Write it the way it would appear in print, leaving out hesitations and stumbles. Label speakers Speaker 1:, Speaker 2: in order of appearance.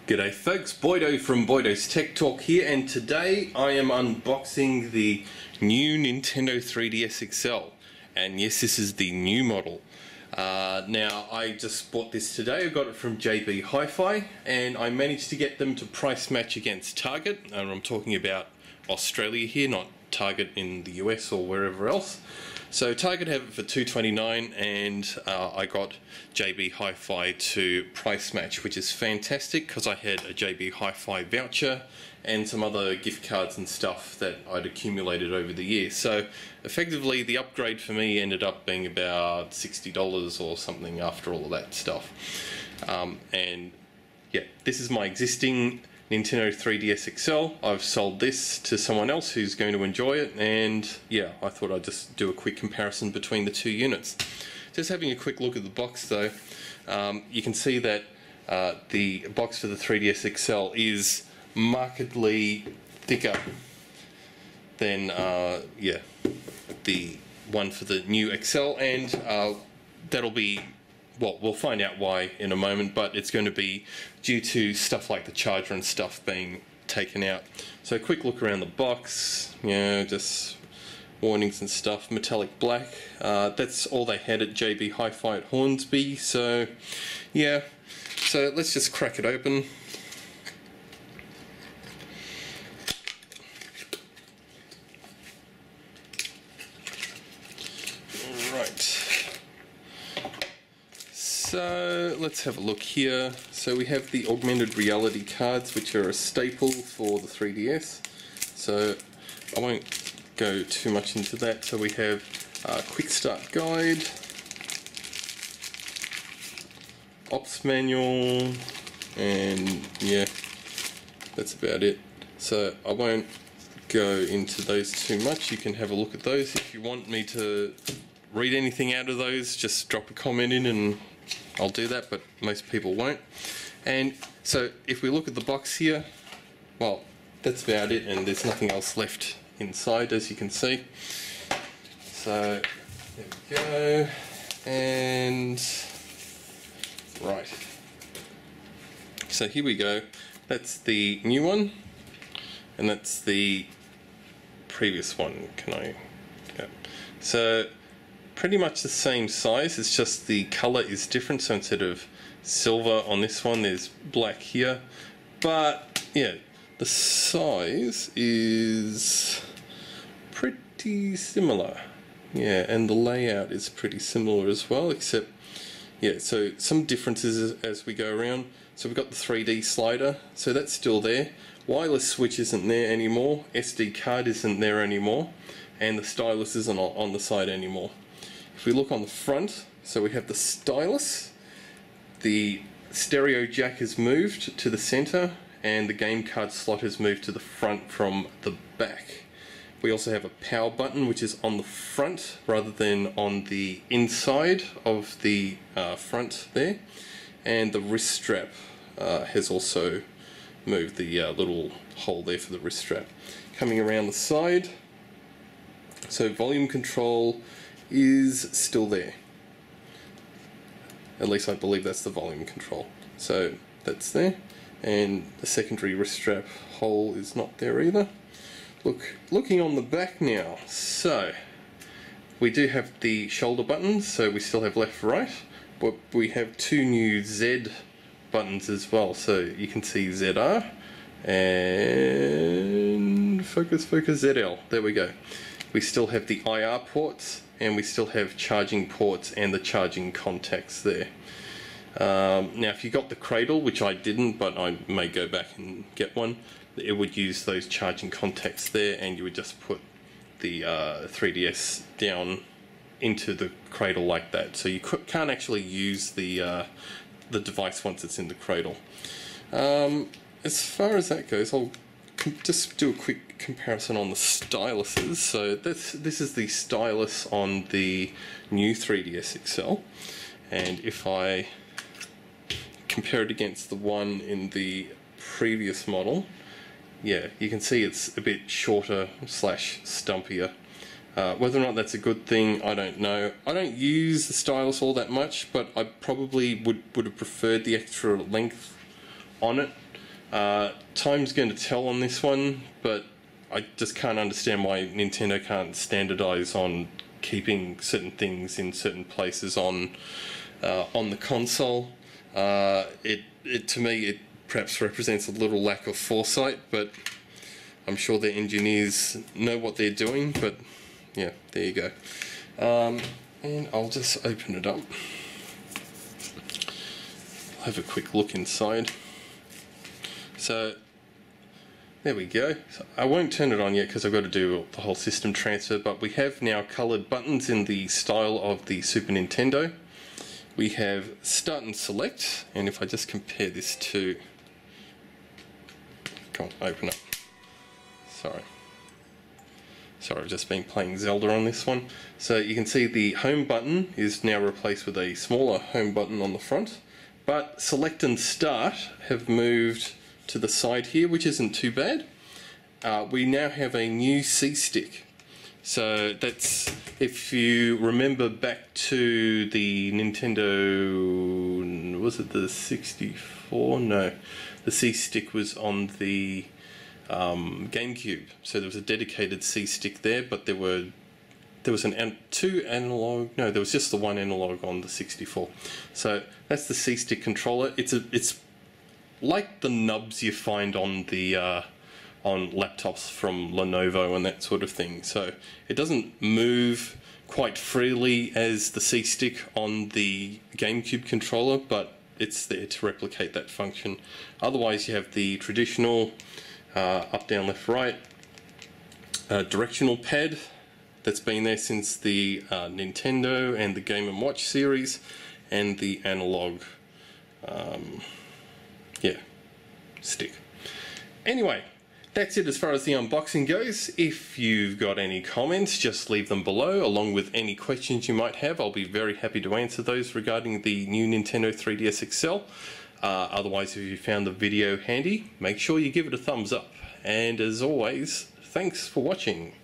Speaker 1: G'day folks, Boydo from Boydo's Tech Talk here, and today I am unboxing the new Nintendo 3DS XL. And yes, this is the new model. Now, I just bought this today. I got it from JB Hi-Fi, and I managed to get them to price match against Target. And I'm talking about Australia here, not Target in the US or wherever else. So Target have it for $2.29, and I got JB Hi-Fi to price match, which is fantastic because I had a JB Hi-Fi voucher and some other gift cards and stuff that I'd accumulated over the years. So effectively the upgrade for me ended up being about $60 or something after all of that stuff. And yeah, this is my existing Nintendo 3DS XL. I've sold this to someone else who's going to enjoy it, and yeah, I thought I'd just do a quick comparison between the two units. Just having a quick look at the box though, you can see that the box for the 3DS XL is markedly thicker than yeah, the one for the new XL, and that'll be, well, we'll find out why in a moment, but it's going to be due to stuff like the charger and stuff being taken out. So a quick look around the box, you know, just warnings and stuff, metallic black. That's all they had at JB Hi-Fi at Hornsby, so yeah. So let's just crack it open. Right. So let's have a look here. So we have the augmented reality cards, which are a staple for the 3DS. So I won't go too much into that. So we have a quick start guide, ops manual, and yeah, that's about it. So I won't go into those too much. You can have a look at those. If you want me to read anything out of those, just drop a comment in and I'll do that, but most people won't. And so if we look at the box here, well, that's about it, and there's nothing else left inside, as you can see. So there we go, and right, so here we go. That's the new one, and that's the previous one. Can I go? So pretty much the same size, it's just the color is different. So instead of silver on this one, there's black here, but yeah, the size is pretty similar. Yeah, and the layout is pretty similar as well, except yeah, so some differences as we go around. So we've got the 3D slider, so that's still there. Wireless switch isn't there anymore, SD card isn't there anymore, and the stylus isn't on the side anymore. If we look on the front, so we have the stylus, the stereo jack has moved to the center, and the game card slot has moved to the front from the back. We also have a power button, which is on the front rather than on the inside of the front there, and the wrist strap has also moved, the little hole there for the wrist strap. Coming around the side, so volume control is still there. At least I believe that's the volume control. So that's there, and the secondary wrist strap hole is not there either. Looking on the back now, so we do have the shoulder buttons, so we still have left, right, but we have two new Z buttons as well. So you can see ZR and focus ZL. There we go. We still have the IR ports, and we still have charging ports and the charging contacts there. Now if you got the cradle, which I didn't, but I may go back and get one, it would use those charging contacts there, and you would just put the 3DS down into the cradle like that. So you can't actually use the device once it's in the cradle. As far as that goes, I'll just do a quick comparison on the styluses. So this is the stylus on the new 3DS XL, and if I compare it against the one in the previous model, yeah, you can see it's a bit shorter / stumpier. Whether or not that's a good thing, I don't know. I don't use the stylus all that much, but I probably would have preferred the extra length on it. Time's going to tell on this one, but I just can't understand why Nintendo can't standardize on keeping certain things in certain places on the console. To me, it perhaps represents a little lack of foresight, but I'm sure their engineers know what they're doing. But yeah, there you go. And I'll just open it up. I'll have a quick look inside. So there we go. So I won't turn it on yet because I've got to do the whole system transfer, but we have now coloured buttons in the style of the Super Nintendo. We have start and select, and if I just compare this to... Come on, open up. Sorry, I've just been playing Zelda on this one. So you can see the home button is now replaced with a smaller home button on the front, but select and start have moved to the side here, which isn't too bad. We now have a new C stick. So that's, if you remember back to the Nintendo, was it the 64? No, the C stick was on the GameCube. So there was a dedicated C stick there, but there was two analog. No, there was just the one analog on the 64. So that's the C stick controller. It's like the nubs you find on the on laptops from Lenovo and that sort of thing. So it doesn't move quite freely as the C stick on the GameCube controller, but it's there to replicate that function. Otherwise, you have the traditional up, down, left, right directional pad that's been there since the Nintendo and the Game & Watch series, and the analog stick. Anyway, that's it as far as the unboxing goes. If you've got any comments, just leave them below, along with any questions you might have. I'll be very happy to answer those regarding the new Nintendo 3DS XL. Otherwise, if you found the video handy, make sure you give it a thumbs up. And as always, thanks for watching.